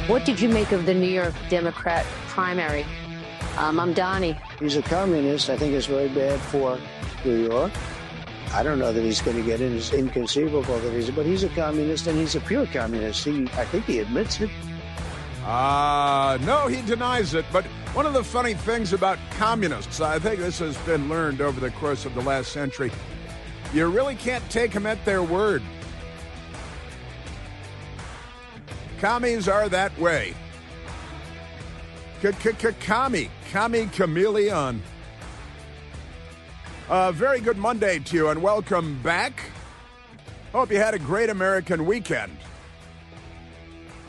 What did you make of the New York Democrat primary? Mamdani. He's a communist. I think it's very bad for New York. I don't know that he's going to get in. It's inconceivable that but he's a communist, and he's a pure communist. I think he admits it. No, he denies it. But one of the funny things about communists, I think this has been learned over the course of the last century, you really can't take them at their word. Commies are that way. Commie chameleon. Very good Monday to you, and welcome back. Hope you had a great American weekend.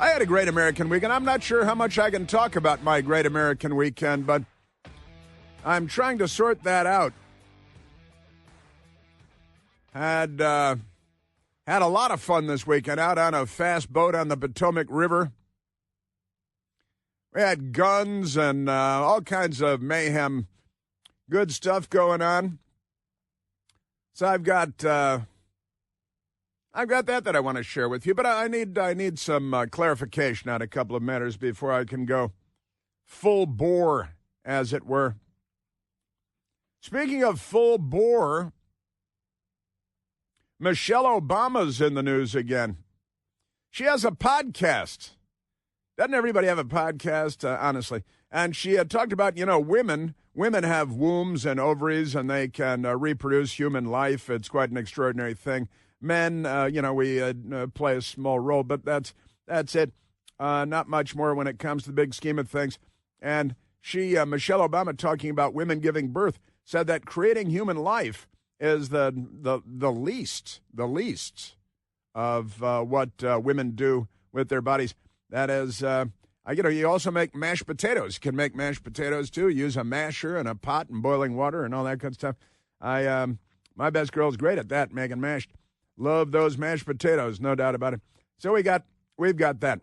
I had a great American weekend. I'm not sure how much I can talk about my great American weekend, but I'm trying to sort that out. Had a lot of fun this weekend out on a fast boat on the Potomac River. We had guns and all kinds of mayhem, good stuff going on. So I've got that I want to share with you, but I need some clarification on a couple of matters before I can go full bore, as it were. Speaking of full bore, Michelle Obama's in the news again. She has a podcast. Doesn't everybody have a podcast, honestly? And she had talked about, women have wombs and ovaries, and they can reproduce human life. It's quite an extraordinary thing. Men, we play a small role, but that's it. Not much more when it comes to the big scheme of things. And Michelle Obama, talking about women giving birth, said that creating human life is the least of what women do with their bodies. That is, you also make mashed potatoes. You can make mashed potatoes, too. Use a masher and a pot and boiling water and all that good stuff. My best girl's great at that, making mashed. Love those mashed potatoes, no doubt about it. So we've got that.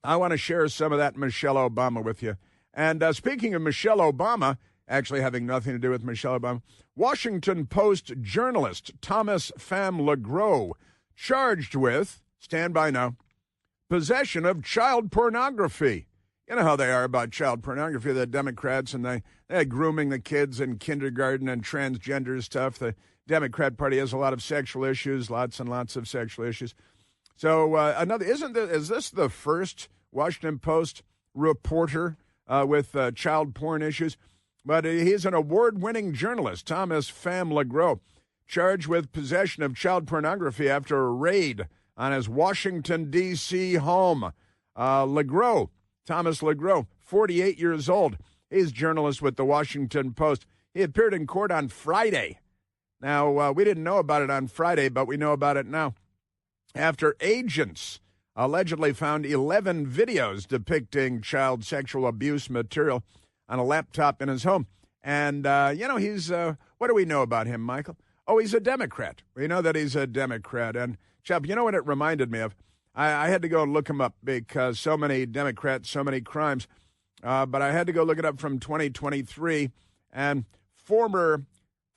I want to share some of that Michelle Obama with you. And speaking of Michelle Obama, actually having nothing to do with Michelle Obama, Washington Post journalist Thomas Legros charged with, stand by now, possession of child pornography. You know how they are about child pornography, the Democrats, and they're grooming the kids in kindergarten and transgender stuff. The Democrat Party has a lot of sexual issues, lots and lots of sexual issues. So is this the first Washington Post reporter with child porn issues? But he's an award-winning journalist, Thomas Legros, charged with possession of child pornography after a raid on his Washington, D.C. home. Thomas Legros, 48 years old. He's a journalist with the Washington Post. He appeared in court on Friday. Now, we didn't know about it on Friday, but we know about it now. After agents allegedly found 11 videos depicting child sexual abuse material on a laptop in his home. And, he's, what do we know about him, Michael? Oh, he's a Democrat. We know that he's a Democrat. And, Chubb, you know what it reminded me of? I had to go look him up because so many Democrats, so many crimes. But I had to go look it up from 2023. And former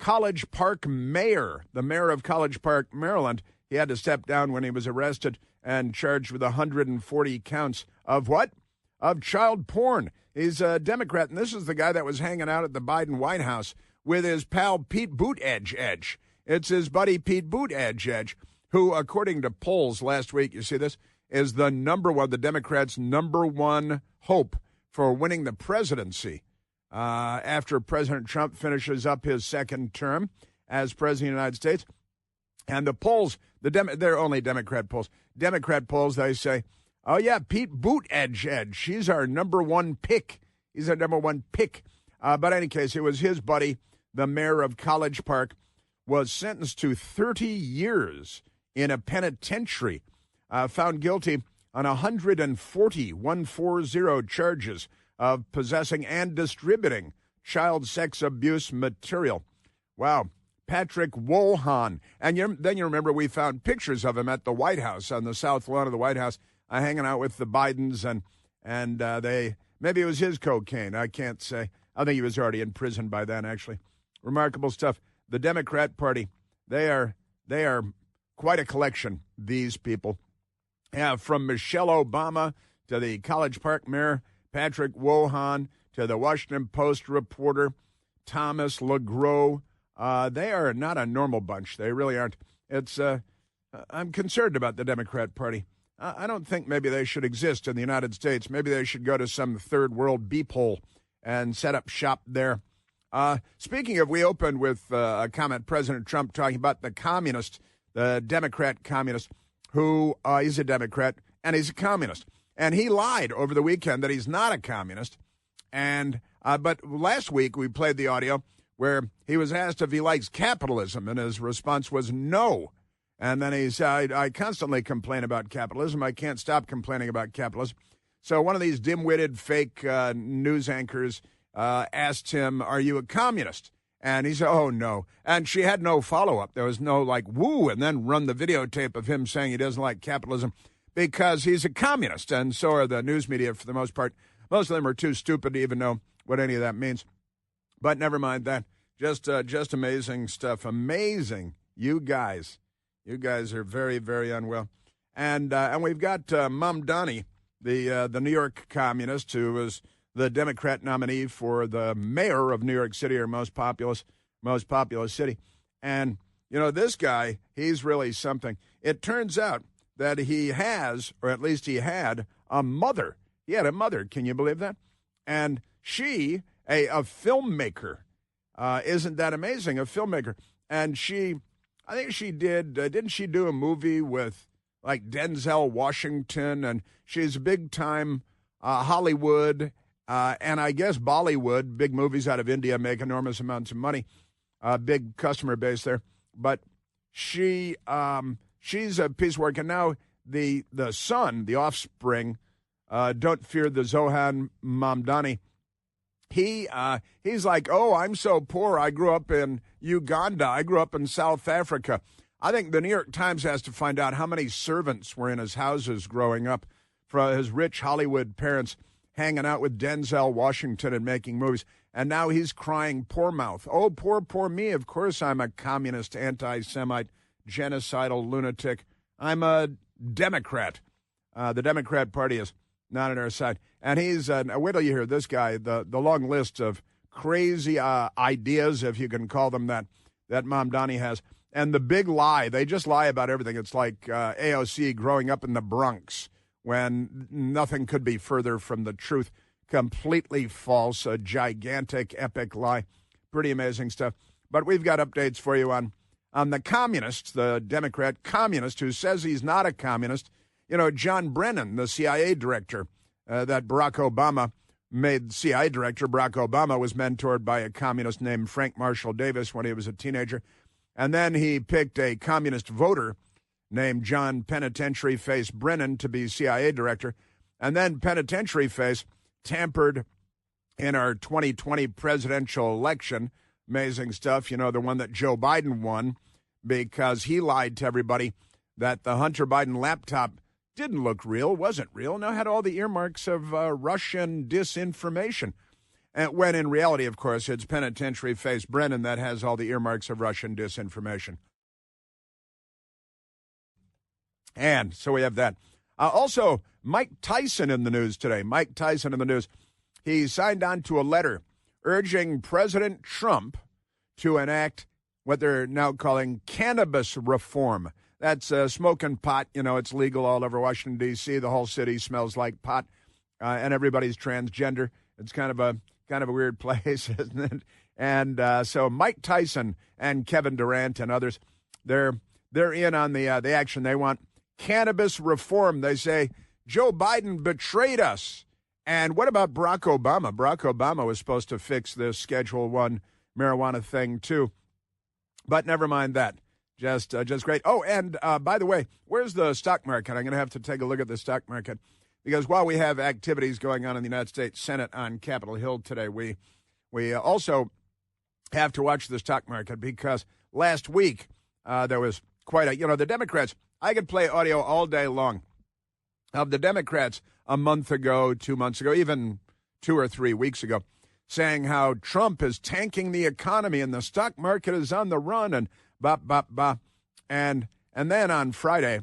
College Park mayor, the mayor of College Park, Maryland, he had to step down when he was arrested and charged with 140 counts of what? Of child porn. He's a Democrat, and this is the guy that was hanging out at the Biden White House with his pal Pete Buttigieg. It's his buddy Pete Buttigieg, who, according to polls last week, you see this, is the Democrats' number one hope for winning the presidency after President Trump finishes up his second term as president of the United States. And the polls, they're only Democrat polls. Democrat polls, they say, oh, yeah, Pete Buttigieg, she's our number one pick. He's our number one pick. But in any case, it was his buddy, the mayor of College Park, was sentenced to 30 years in a penitentiary, found guilty on 140 charges of possessing and distributing child sex abuse material. Wow. Patrick Wolhan. And then you remember we found pictures of him at the White House, on the south lawn of the White House, hanging out with the Bidens, and maybe it was his cocaine. I can't say. I think he was already in prison by then, actually. Remarkable stuff. The Democrat Party, they are quite a collection, these people. Yeah, from Michelle Obama to the College Park mayor, Patrick Wohan, to the Washington Post reporter, Thomas LeGros. They are not a normal bunch. They really aren't. I'm concerned about the Democrat Party. I don't think maybe they should exist in the United States. Maybe they should go to some third world beep hole and set up shop there. Speaking of, we opened with a comment, President Trump talking about the communist, the Democrat communist, who he's a Democrat and he's a communist. And he lied over the weekend that he's not a communist. And but last week we played the audio where he was asked if he likes capitalism, and his response was no. And then he said, I constantly complain about capitalism. I can't stop complaining about capitalism. So one of these dim-witted fake news anchors asked him, are you a communist? And he said, oh, no. And she had no follow-up. There was no, like, woo, and then run the videotape of him saying he doesn't like capitalism because he's a communist. And so are the news media for the most part. Most of them are too stupid to even know what any of that means. But never mind that. Just amazing stuff. Amazing. You guys are very, very unwell. And we've got Mamdani, the New York communist, who was the Democrat nominee for the mayor of New York City, or most populous city. And, you know, this guy, he's really something. It turns out that he has, or at least he had, a mother. He had a mother. Can you believe that? And she, a filmmaker. Isn't that amazing? A filmmaker. And I think she didn't she do a movie with like Denzel Washington? And she's big time Hollywood and I guess Bollywood, big movies out of India, make enormous amounts of money, big customer base there. But she's a piece of work. And now the son, the offspring, don't fear the Zohan Mamdani. He's like, oh, I'm so poor. I grew up in Uganda. I grew up in South Africa. I think the New York Times has to find out how many servants were in his houses growing up for his rich Hollywood parents hanging out with Denzel Washington and making movies. And now he's crying poor mouth. Oh, poor me. Of course I'm a communist, anti-Semite, genocidal lunatic. I'm a Democrat. The Democrat Party is not on our side. And he's, wait till you hear this guy, the long list of crazy ideas, if you can call them that Mamdani has. And the big lie, they just lie about everything. It's like AOC growing up in the Bronx when nothing could be further from the truth. Completely false, a gigantic, epic lie. Pretty amazing stuff. But we've got updates for you on the communist, the Democrat communist, who says he's not a communist. You know, John Brennan, the CIA director that Barack Obama made CIA director. Barack Obama was mentored by a communist named Frank Marshall Davis when he was a teenager. And then he picked a communist voter named John Penitentiary Face Brennan to be CIA director. And then Penitentiary Face tampered in our 2020 presidential election. Amazing stuff. You know, the one that Joe Biden won because he lied to everybody that the Hunter Biden laptop didn't look real, wasn't real. Now had all the earmarks of Russian disinformation. And when in reality, of course, it's Penitentiary Face Brennan that has all the earmarks of Russian disinformation. And so we have that. Also, Mike Tyson in the news today. Mike Tyson in the news. He signed on to a letter urging President Trump to enact what they're now calling cannabis reform. That's smoking pot. You know, it's legal all over Washington, D.C. The whole city smells like pot, and everybody's transgender. It's kind of a weird place, isn't it? And so Mike Tyson and Kevin Durant and others, they're in on the action. They want cannabis reform. They say Joe Biden betrayed us. And what about Barack Obama? Barack Obama was supposed to fix this Schedule I marijuana thing too, but never mind that. Just great. Oh, and by the way, where's the stock market? I'm going to have to take a look at the stock market because while we have activities going on in the United States Senate on Capitol Hill today, we also have to watch the stock market because last week there was quite the Democrats. I could play audio all day long of the Democrats a month ago, 2 months ago, even 2 or 3 weeks ago, saying how Trump is tanking the economy and the stock market is on the run and and then on Friday,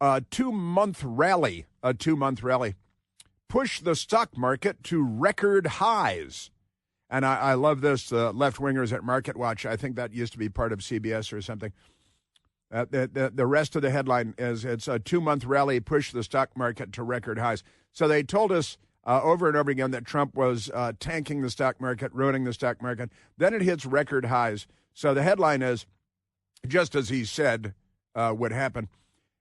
a 2-month rally a 2-month rally, pushed the stock market to record highs. And I love this, left-wingers at Market Watch. I think that used to be part of CBS or something. The rest of the headline is it's a 2-month rally pushed the stock market to record highs. So they told us over and over again that Trump was tanking the stock market, ruining the stock market. Then it hits record highs. So the headline is, just as he said would happen.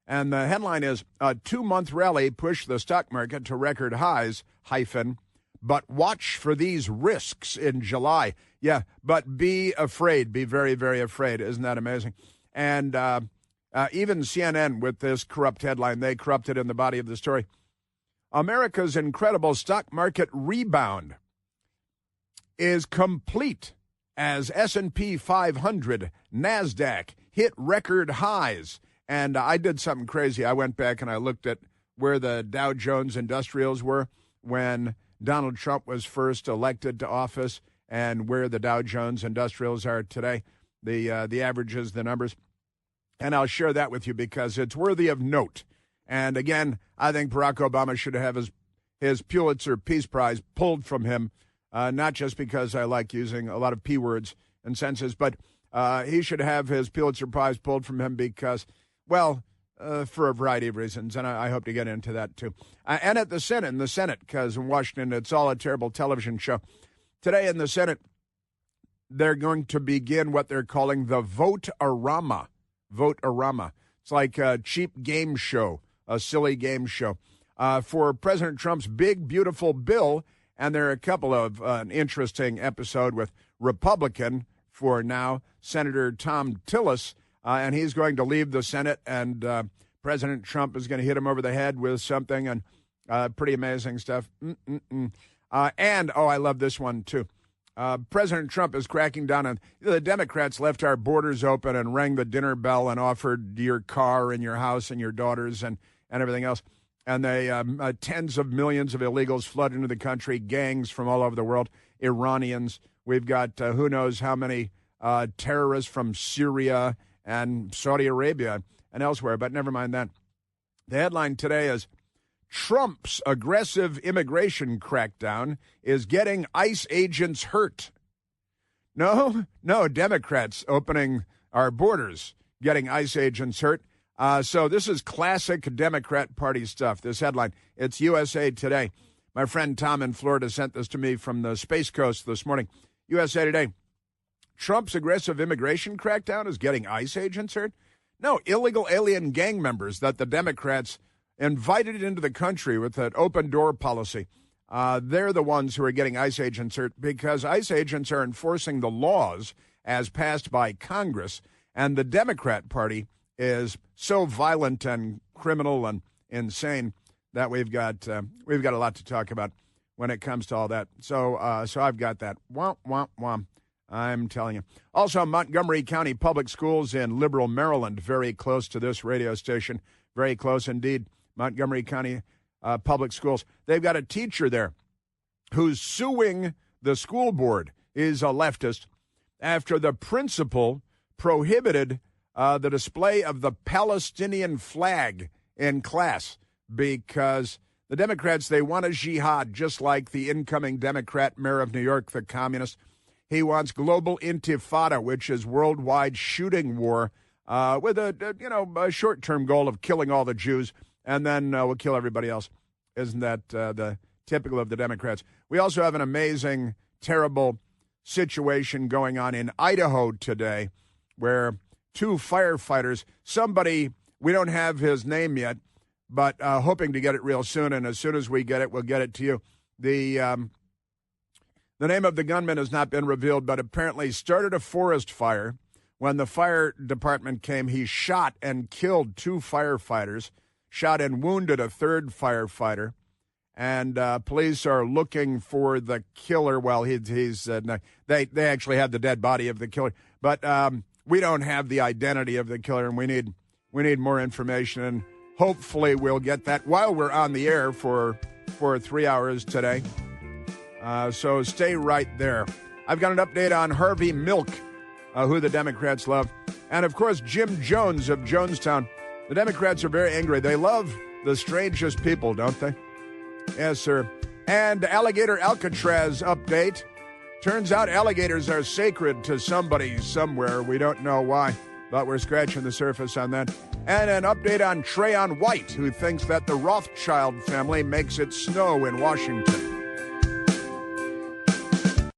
And the headline is, a 2-month rally pushed the stock market to record highs, but watch for these risks in July. Yeah, but be afraid. Be very, very afraid. Isn't that amazing? And even CNN with this corrupt headline, they corrupted in the body of the story. America's incredible stock market rebound is complete as S&P 500, NASDAQ hit record highs. And I did something crazy. I went back and I looked at where the Dow Jones Industrials were when Donald Trump was first elected to office and where the Dow Jones Industrials are today, the averages, the numbers. And I'll share that with you because it's worthy of note. And again, I think Barack Obama should have his Pulitzer Peace Prize pulled from him, not just because I like using a lot of P words and senses, but he should have his Pulitzer Prize pulled from him because, well, for a variety of reasons, and I hope to get into that too. And at the Senate, because in Washington, it's all a terrible television show. Today in the Senate, they're going to begin what they're calling the Vote-A-Rama. Vote-A-Rama. It's like a cheap game show, a silly game show for President Trump's big, beautiful bill. And there are a couple of an interesting episode with Republican, for now, Senator Tom Tillis, and he's going to leave the Senate, and President Trump is going to hit him over the head with something, and pretty amazing stuff. I love this one, too. President Trump is cracking down on the Democrats left our borders open and rang the dinner bell and offered your car and your house and your daughters and everything else. And they tens of millions of illegals flood into the country, gangs from all over the world, Iranians. We've got who knows how many terrorists from Syria and Saudi Arabia and elsewhere, but never mind that. The headline today is, Trump's aggressive immigration crackdown is getting ICE agents hurt. No, Democrats opening our borders, getting ICE agents hurt. So this is classic Democrat Party stuff, this headline. It's USA Today. My friend Tom in Florida sent this to me from the Space Coast this morning. USA Today. Trump's aggressive immigration crackdown is getting ICE agents hurt? No, illegal alien gang members that the Democrats invited into the country with an open-door policy. They're the ones who are getting ICE agents hurt because ICE agents are enforcing the laws as passed by Congress, and the Democrat Party is so violent and criminal and insane that we've got a lot to talk about when it comes to all that. So I've got that. Womp, womp, womp. I'm telling you. Also, Montgomery County Public Schools in Liberal, Maryland, very close to this radio station, very close indeed. Montgomery County Public Schools. They've got a teacher there who's suing the school board, is a leftist, after the principal prohibited the display of the Palestinian flag in class because the Democrats, they want a jihad, just like the incoming Democrat mayor of New York, the communist. He wants global intifada, which is worldwide shooting war with a short-term goal of killing all the Jews, and then we'll kill everybody else. Isn't that the typical of the Democrats? We also have an amazing, terrible situation going on in Idaho today where two firefighters, somebody, we don't have his name yet, but hoping to get it real soon, and as soon as we get it, we'll get it to you. The name of the gunman has not been revealed, but apparently started a forest fire. When the fire department came, he shot and killed two firefighters, shot and wounded a third firefighter, and police are looking for the killer. Well, they actually have the dead body of the killer, but we don't have the identity of the killer, and we need more information, and hopefully we'll get that while we're on the air for 3 hours today. So stay right there. I've got an update on Harvey Milk, who the Democrats love, and of course Jim Jones of Jonestown. The Democrats are very angry. They love the strangest people, don't they? Yes, sir. And alligator Alcatraz update. Turns out alligators are sacred to somebody somewhere. We don't know why, but we're scratching the surface on that. And an update on Trayon White, who thinks that the Rothschild family makes it snow in Washington.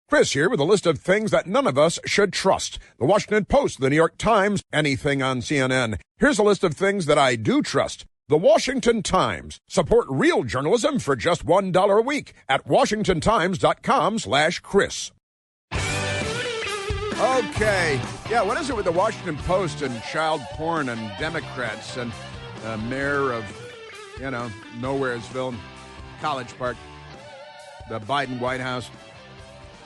Chris here with a list of things that none of us should trust. The Washington Post, the New York Times, anything on CNN. Here's a list of things that I do trust. The Washington Times. Support real journalism for just $1 a week at washingtontimes.com/Chris. Okay. Yeah, what is it with the Washington Post and child porn and Democrats and the mayor of, Nowheresville, College Park, the Biden White House?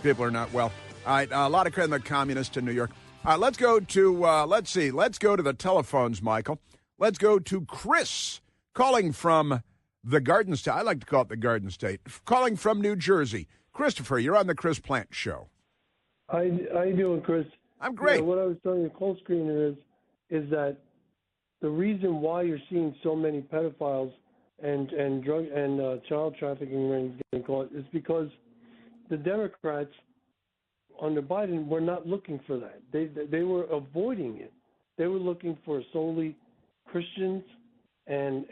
People are not well. All right, a lot of credit to the communists in New York. All right, let's go to, let's go to the telephones, Michael. Let's go to Chris, calling from the Garden State. I like to call it the Garden State. Calling from New Jersey. Christopher, you're on the Chris Plant Show. How you doing, Chris? I'm great. What I was telling your call screener is that the reason why you're seeing so many pedophiles and drug and child trafficking rings getting caught is because the Democrats under Biden were not looking for that. They were avoiding it. They were looking for solely Christians and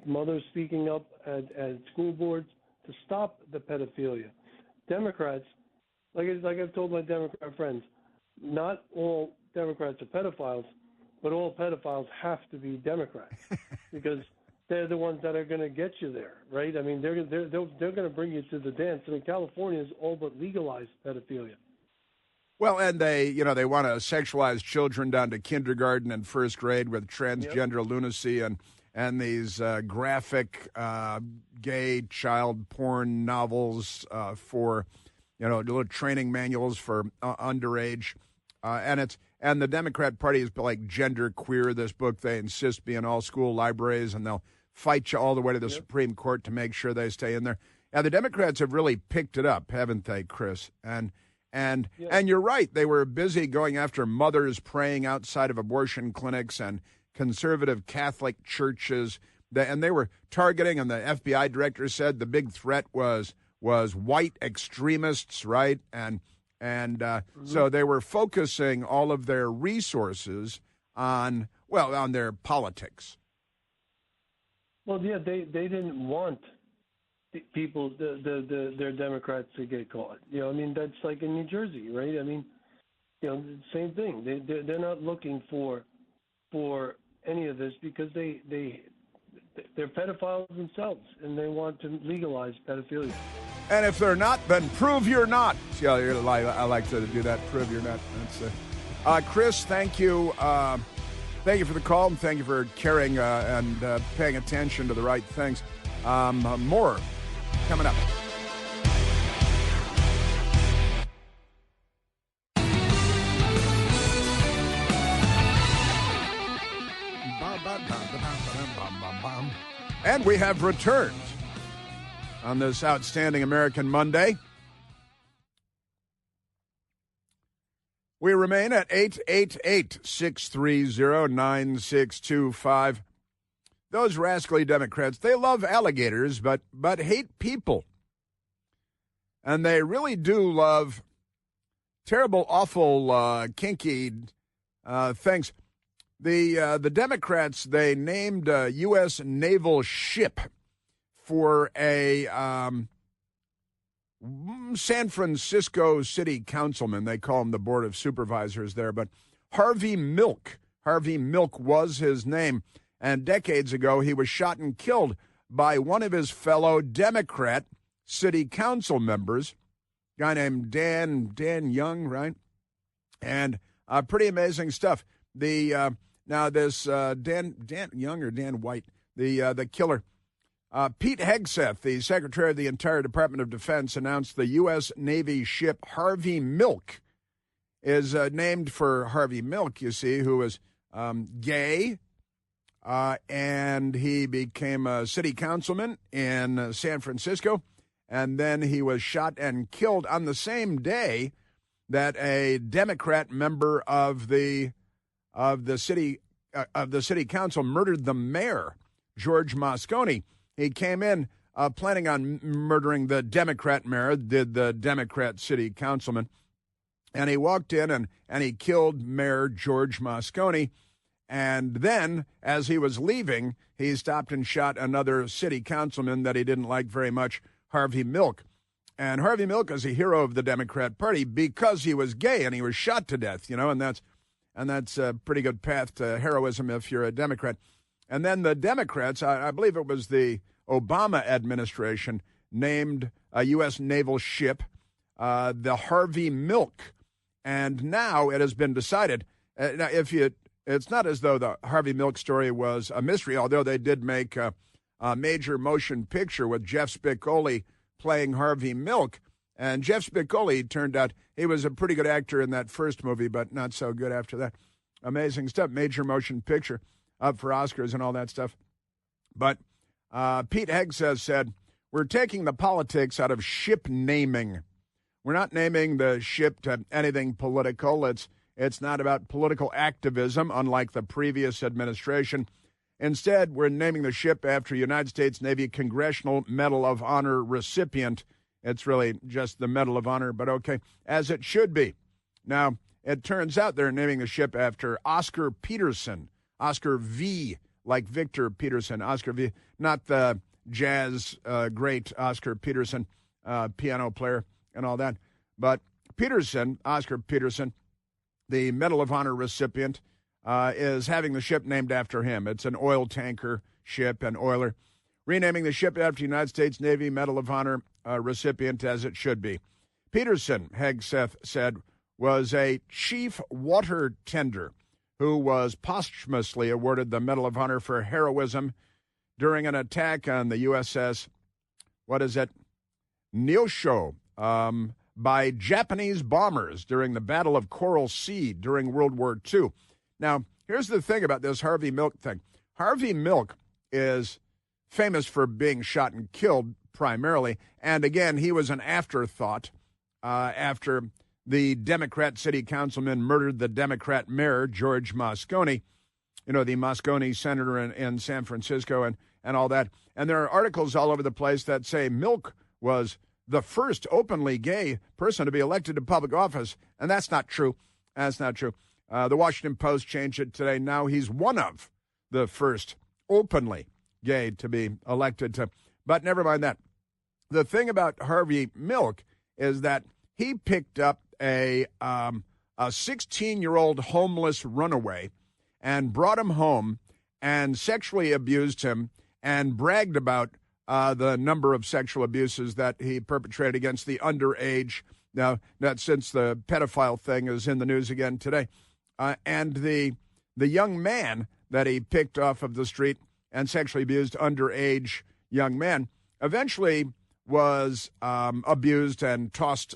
mothers speaking up at school boards to stop the pedophilia. Democrats, like I've told my Democrat friends, not all Democrats are pedophiles, but all pedophiles have to be Democrats because they're the ones that are going to get you there, right? I mean, they're going to bring you to the dance. I mean, California is all but legalized pedophilia. Well, and they want to sexualize children down to kindergarten and first grade with transgender lunacy and these graphic gay child porn novels for, little training manuals for underage. And the Democrat Party is like gender queer, this book. They insist be in all school libraries, and they'll fight you all the way to the Supreme Court to make sure they stay in there. And the Democrats have really picked it up, haven't they, Chris? And you're right. They were busy going after mothers praying outside of abortion clinics and conservative Catholic churches. And they were targeting, and the FBI director said the big threat was white extremists, right? So they were focusing all of their resources on their politics. Well, yeah, they didn't want people, their Democrats to get caught. I mean, that's like in New Jersey, right? I mean, same thing. They're not looking for any of this because they're pedophiles themselves, and they want to legalize pedophilia. And if they're not, then prove you're not. See, I like to do that. Prove you're not. That's Chris, thank you. Thank you for the call, and thank you for caring and paying attention to the right things. More coming up. And we have returned on this outstanding American Monday. We remain at 888-630-9625. Those rascally Democrats, they love alligators, but hate people. And they really do love terrible, awful, kinky things. The Democrats, they named a U.S. naval ship for a San Francisco city councilman. They call him the Board of Supervisors there, but Harvey Milk. Harvey Milk was his name, and decades ago he was shot and killed by one of his fellow Democrat city council members, a guy named Dan Young, right? And pretty amazing stuff. Now this Dan Young or Dan White, the killer. Pete Hegseth, the Secretary of the entire Department of Defense, announced the U.S. Navy ship Harvey Milk is named for Harvey Milk, you see, who was gay, and he became a city councilman in San Francisco, and then he was shot and killed on the same day that a Democrat member of the city of the city council murdered the mayor, George Moscone. He came in planning on murdering the Democrat mayor, did the Democrat city councilman. And he walked in and he killed Mayor George Moscone. And then, as he was leaving, he stopped and shot another city councilman that he didn't like very much, Harvey Milk. And Harvey Milk is a hero of the Democrat Party because he was gay and he was shot to death, and that's a pretty good path to heroism if you're a Democrat. And then the Democrats, I believe it was the Obama administration, named a U.S. naval ship the Harvey Milk. And now it has been decided. Now, it's not as though the Harvey Milk story was a mystery, although they did make a major motion picture with Jeff Spicoli playing Harvey Milk. And Jeff Spicoli, turned out, he was a pretty good actor in that first movie, but not so good after that. Amazing stuff. Major motion picture up for Oscars and all that stuff. But Pete Hegseth said, we're taking the politics out of ship naming. We're not naming the ship to anything political. It's not about political activism, unlike the previous administration. Instead, we're naming the ship after United States Navy Congressional Medal of Honor recipient. It's really just the Medal of Honor, but okay, as it should be. Now, it turns out they're naming the ship after Oscar Peterson. Oscar V, like Victor Peterson. Oscar V, not the jazz great Oscar Peterson, piano player and all that. But Peterson, Oscar Peterson, the Medal of Honor recipient, is having the ship named after him. It's an oil tanker ship, an oiler. Renaming the ship after United States Navy Medal of Honor recipient, as it should be. Peterson, Hegseth said, was a chief water tender who was posthumously awarded the Medal of Honor for heroism during an attack on the USS, Neosho, by Japanese bombers during the Battle of Coral Sea during World War II. Now, here's the thing about this Harvey Milk thing. Harvey Milk is famous for being shot and killed primarily, and again, he was an afterthought after the Democrat city councilman murdered the Democrat mayor, George Moscone, the Moscone senator in San Francisco and all that. And there are articles all over the place that say Milk was the first openly gay person to be elected to public office, and that's not true. That's not true. The Washington Post changed it today. Now he's one of the first openly gay to be elected to. But never mind that. The thing about Harvey Milk is that he picked up a 16-year-old homeless runaway and brought him home and sexually abused him and bragged about the number of sexual abuses that he perpetrated against the underage. Now, that since the pedophile thing is in the news again today. And the young man that he picked off of the street and sexually abused underage young men eventually was abused and tossed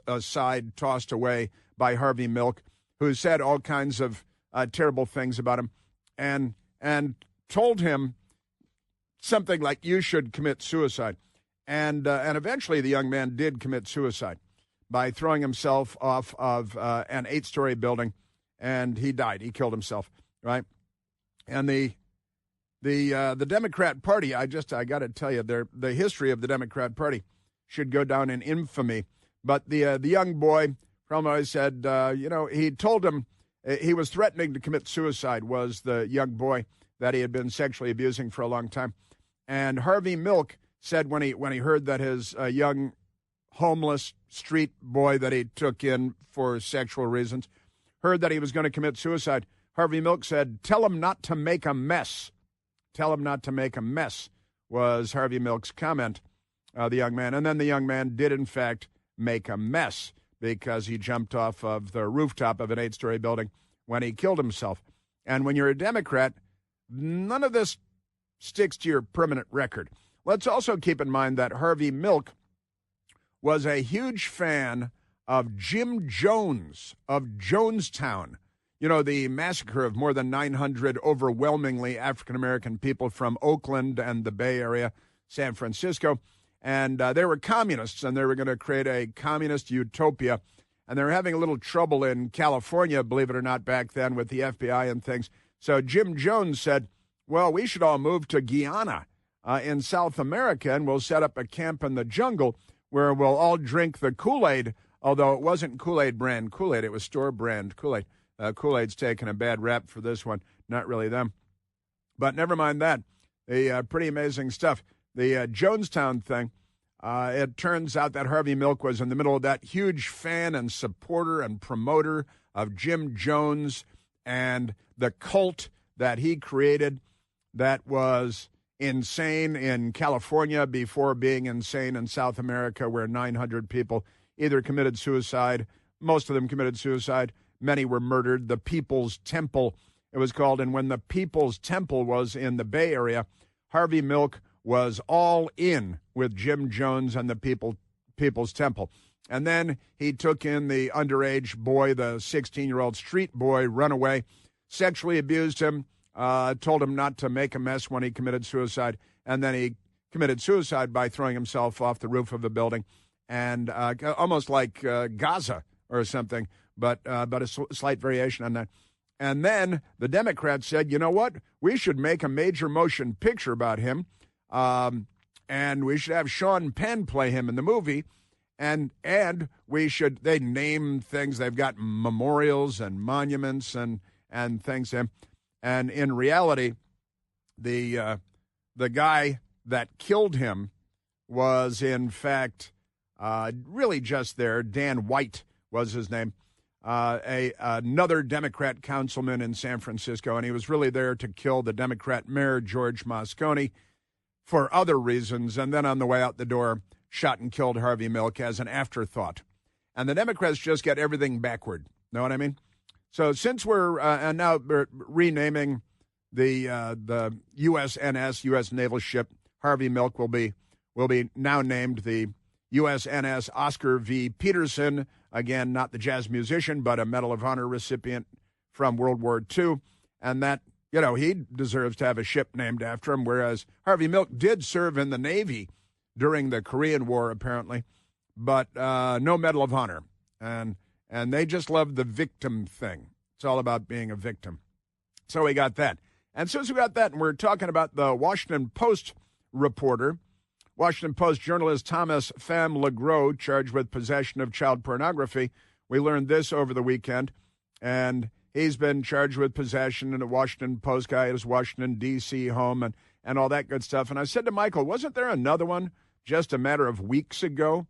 away by Harvey Milk, who said all kinds of terrible things about him and told him something like, you should commit suicide. And eventually the young man did commit suicide by throwing himself off of an 8-story building, and he died. He killed himself, right? And the Democrat Party, I got to tell you, the history of the Democrat Party should go down in infamy. But the young boy, Promo said, he told him he was threatening to commit suicide, was the young boy that he had been sexually abusing for a long time. And Harvey Milk said when he heard that his young homeless street boy that he took in for sexual reasons heard that he was going to commit suicide, Harvey Milk said, tell him not to make a mess. Tell him not to make a mess, was Harvey Milk's comment, the young man. And then the young man did, in fact, make a mess because he jumped off of the rooftop of an 8-story building when he killed himself. And when you're a Democrat, none of this sticks to your permanent record. Let's also keep in mind that Harvey Milk was a huge fan of Jim Jones of Jonestown. The massacre of more than 900 overwhelmingly African-American people from Oakland and the Bay Area, San Francisco. And they were communists, and they were going to create a communist utopia. And they were having a little trouble in California, believe it or not, back then with the FBI and things. So Jim Jones said, well, we should all move to Guyana in South America, and we'll set up a camp in the jungle where we'll all drink the Kool-Aid, although it wasn't Kool-Aid brand Kool-Aid. It was store brand Kool-Aid. Kool-Aid's taken a bad rap for this one. Not really them. But never mind that. The pretty amazing stuff. The Jonestown thing, it turns out that Harvey Milk was in the middle of that, huge fan and supporter and promoter of Jim Jones and the cult that he created that was insane in California before being insane in South America, where 900 people either committed suicide, most of them committed suicide, many were murdered. The People's Temple, it was called. And when the People's Temple was in the Bay Area, Harvey Milk was all in with Jim Jones and the People's Temple. And then he took in the underage boy, the 16-year-old street boy, runaway, sexually abused him, told him not to make a mess when he committed suicide. And then he committed suicide by throwing himself off the roof of a building, and almost like Gaza or something, but a slight variation on that. And then the Democrats said, you know what? We should make a major motion picture about him, and we should have Sean Penn play him in the movie, and they name things. They've got memorials and monuments and things to him. And in reality, the guy that killed him was, in fact, really just there. Dan White was his name. Another Democrat councilman in San Francisco, and he was really there to kill the Democrat mayor, George Moscone, for other reasons, and then on the way out the door, shot and killed Harvey Milk as an afterthought. And the Democrats just get everything backward. Know what I mean? So since we're now renaming the USNS, U.S. naval ship, Harvey Milk will be now named the USNS Oscar V. Peterson. Again, not the jazz musician, but a Medal of Honor recipient from World War II. And that, he deserves to have a ship named after him, whereas Harvey Milk did serve in the Navy during the Korean War, apparently, but no Medal of Honor. And they just love the victim thing. It's all about being a victim. So we got that. And as soon as we got that, and we're talking about the Washington Post reporter, Washington Post journalist Thomas Pham LeGros, charged with possession of child pornography. We learned this over the weekend, and he's been charged with possession, and a Washington Post guy at his Washington, D.C. home and all that good stuff. And I said to Michael, wasn't there another one just a matter of weeks ago,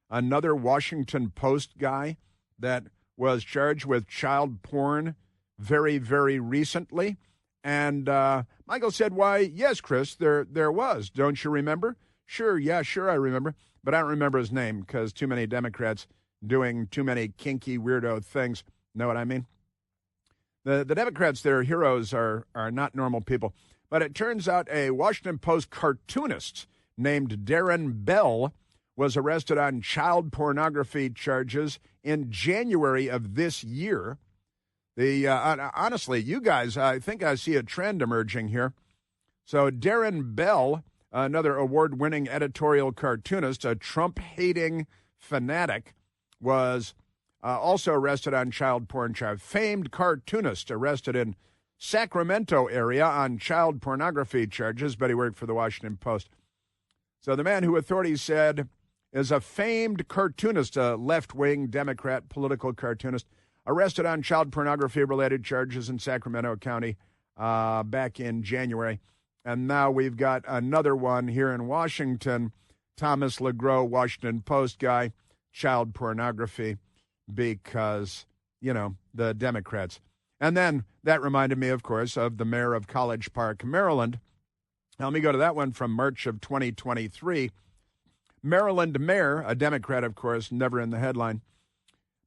another Washington Post guy that was charged with child porn very, very recently? And Michael said, why, yes, Chris, there was. Don't you remember? Sure, I remember. But I don't remember his name because too many Democrats doing too many kinky, weirdo things. Know what I mean? The Democrats, their heroes are not normal people. But it turns out a Washington Post cartoonist named Darren Bell was arrested on child pornography charges in January of this year. Honestly, you guys, I think I see a trend emerging here. So Darren Bell, another award-winning editorial cartoonist, a Trump-hating fanatic, was also arrested on child porn charge. Famed cartoonist arrested in Sacramento area on child pornography charges, but he worked for the Washington Post. So the man who authorities said is a famed cartoonist, a left-wing Democrat political cartoonist, arrested on child pornography-related charges in Sacramento County back in January. And now we've got another one here in Washington, Thomas LeGros, Washington Post guy, child pornography, because, the Democrats. And then that reminded me, of course, of the mayor of College Park, Maryland. Now, let me go to that one from March of 2023. Maryland mayor, a Democrat, of course, never in the headline.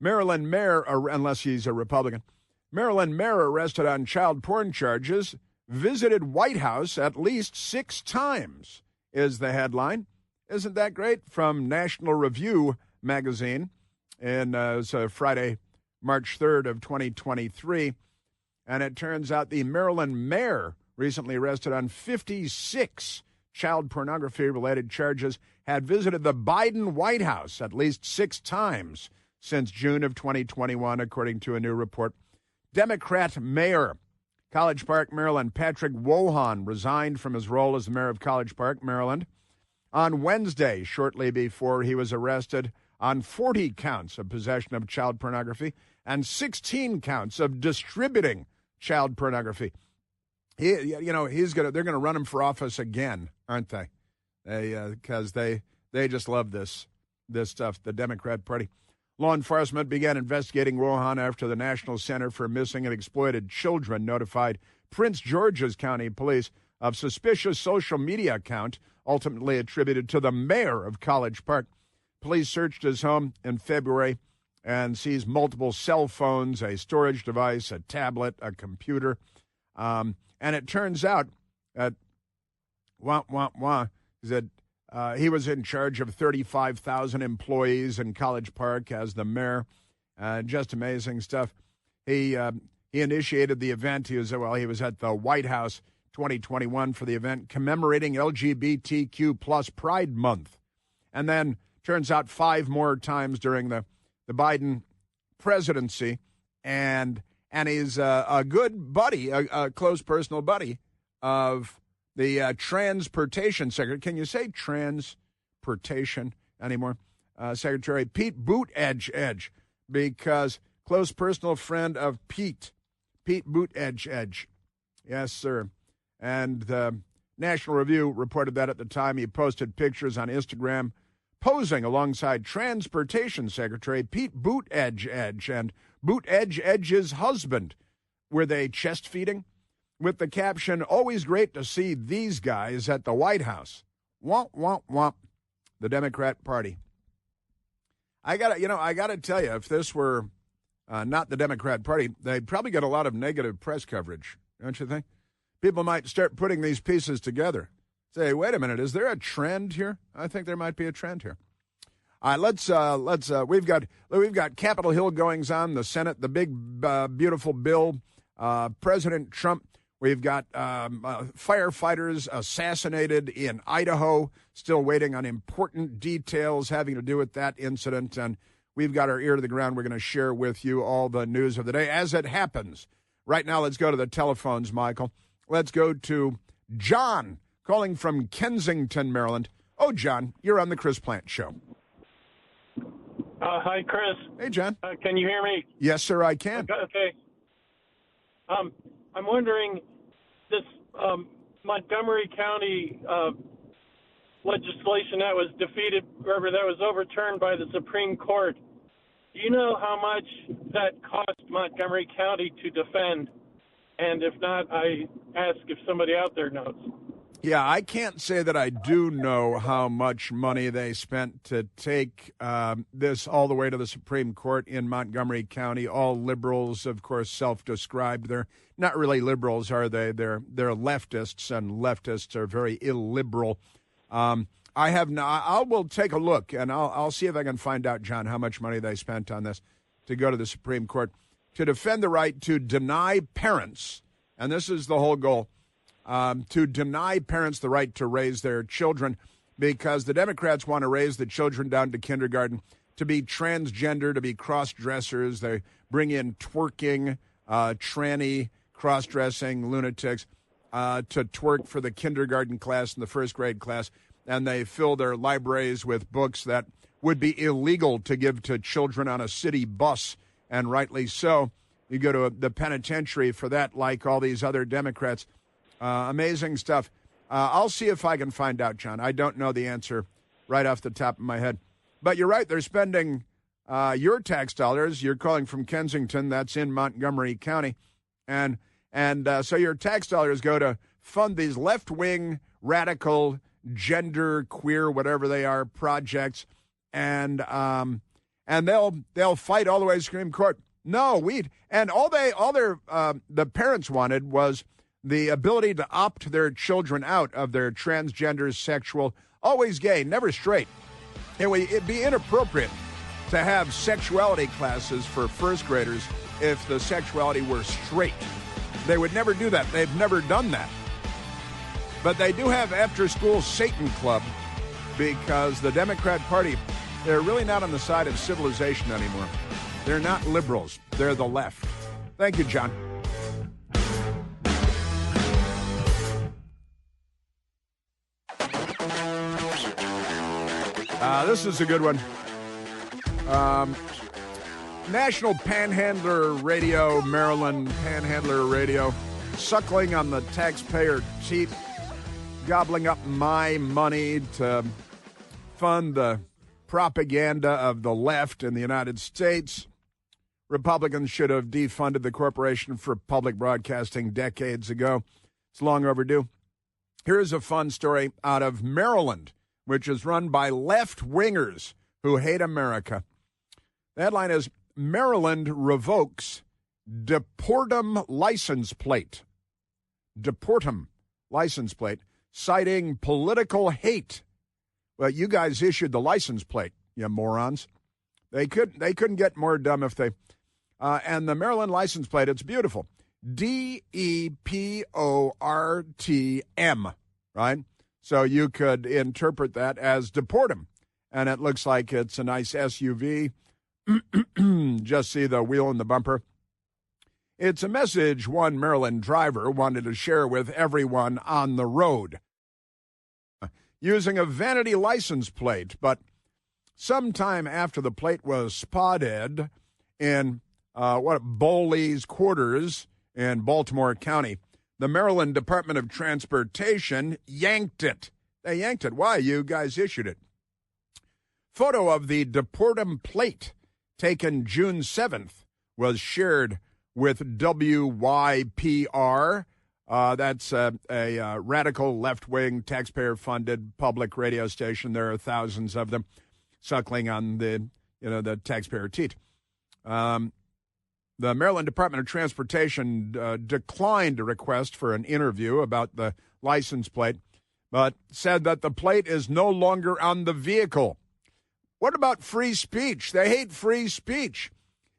Maryland mayor, unless he's a Republican. Maryland mayor arrested on child porn charges, visited White House at least 6 times, is the headline. Isn't that great? From National Review magazine. And it's Friday, March 3rd of 2023. And it turns out the Maryland mayor, recently arrested on 56 child pornography-related charges, had visited the Biden White House at least 6 times since June of 2021, according to a new report. Democrat mayor College Park, Maryland. Patrick Wohan resigned from his role as the mayor of College Park, Maryland, on Wednesday, shortly before he was arrested on 40 counts of possession of child pornography and 16 counts of distributing child pornography. They're going to run him for office again, aren't they? Because they just love this stuff, the Democrat Party. Law enforcement began investigating Wohan after the National Center for Missing and Exploited Children notified Prince George's County Police of suspicious social media account ultimately attributed to the mayor of College Park. Police searched his home in February and seized multiple cell phones, a storage device, a tablet, a computer. And it turns out that he was in charge of 35,000 employees in College Park as the mayor. Just amazing stuff. He initiated the event. He was at the White House 2021 for the event commemorating LGBTQ plus Pride Month. And then turns out 5 more times during the Biden presidency. And he's a good buddy, a close personal buddy of the transportation secretary. Can you say transportation anymore? Secretary Pete Buttigieg, because close personal friend of Pete Buttigieg. Yes, sir. And the National Review reported that at the time he posted pictures on Instagram posing alongside Transportation Secretary Pete Buttigieg and Buttigieg's husband. Were they chest feeding? With the caption, "Always great to see these guys at the White House." Womp, womp, womp. The Democrat Party. I gotta tell you, if this were not the Democrat Party, they'd probably get a lot of negative press coverage, don't you think? People might start putting these pieces together. Say, wait a minute, is there a trend here? I think there might be a trend here. All right, we've got Capitol Hill goings on, the Senate, the big, beautiful bill, President Trump. We've got firefighters assassinated in Idaho, still waiting on important details having to do with that incident. And we've got our ear to the ground. We're going to share with you all the news of the day as it happens. Right now, let's go to the telephones, Michael. Let's go to John, calling from Kensington, Maryland. Oh, John, you're on the Chris Plant Show. Hi, Chris. Hey, John. Can you hear me? Yes, sir, I can. Okay. I'm wondering, this Montgomery County legislation that was defeated, that was overturned by the Supreme Court, do you know how much that cost Montgomery County to defend? And if not, I ask if somebody out there knows. Yeah, I can't say that I do know how much money they spent to take this all the way to the Supreme Court in Montgomery County. All liberals, of course, self-described. They're not really liberals, are they? They're leftists, and leftists are very illiberal. I will take a look, and I'll see if I can find out, John, how much money they spent on this to go to the Supreme Court to defend the right to deny parents, and this is the whole goal, to deny parents the right to raise their children, because the Democrats want to raise the children down to kindergarten to be transgender, to be cross-dressers. They bring in twerking, tranny, cross-dressing lunatics to twerk for the kindergarten class and the first grade class, and they fill their libraries with books that would be illegal to give to children on a city bus, and rightly so. You go to the penitentiary for that, like all these other Democrats. Amazing stuff. I'll see if I can find out, John. I don't know the answer right off the top of my head. But you're right. They're spending your tax dollars. You're calling from Kensington. That's in Montgomery County. And so your tax dollars go to fund these left-wing, radical, gender, queer, whatever they are, projects. And they'll fight all the way to the Supreme Court. No, the parents wanted was the ability to opt their children out of their transgender, sexual, always gay, never straight. It'd be inappropriate to have sexuality classes for first graders if the sexuality were straight. They would never do that. They've never done that. But they do have after-school Satan Club, because the Democrat Party, they're really not on the side of civilization anymore. They're not liberals. They're the left. Thank you, John. This is a good one. National Panhandler Radio, Maryland Panhandler Radio, suckling on the taxpayer teat, gobbling up my money to fund the propaganda of the left in the United States. Republicans should have defunded the Corporation for Public Broadcasting decades ago. It's long overdue. Here's a fun story out of Maryland, which is run by left-wingers who hate America. The headline is, Maryland revokes Deportum license plate. Deportum license plate, citing political hate. Well, you guys issued the license plate, you morons. They couldn't get more dumb if they... and the Maryland license plate, it's beautiful. DEPORTM, right? So you could interpret that as deportum. And it looks like it's a nice SUV. Just see the wheel and the bumper. It's a message one Maryland driver wanted to share with everyone on the road. Using a vanity license plate, but sometime after the plate was spotted in Bowley's quarters in Baltimore County, the Maryland Department of Transportation yanked it. They yanked it. Why? You guys issued it. Photo of the deportum plate taken June 7th was shared with WYPR. That's a radical left-wing, taxpayer-funded public radio station. There are thousands of them suckling on the taxpayer teat. The Maryland Department of Transportation declined a request for an interview about the license plate, but said that the plate is no longer on the vehicle. What about free speech? They hate free speech.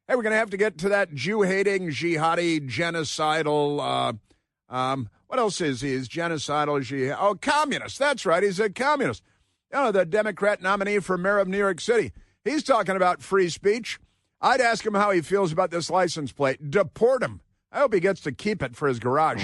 Hey, we're going to have to get to that Jew-hating, jihadi, genocidal, what else is he? He's genocidal, communist. That's right, he's a communist. The Democrat nominee for mayor of New York City. He's talking about free speech. I'd ask him how he feels about this license plate. Deport him. I hope he gets to keep it for his garage.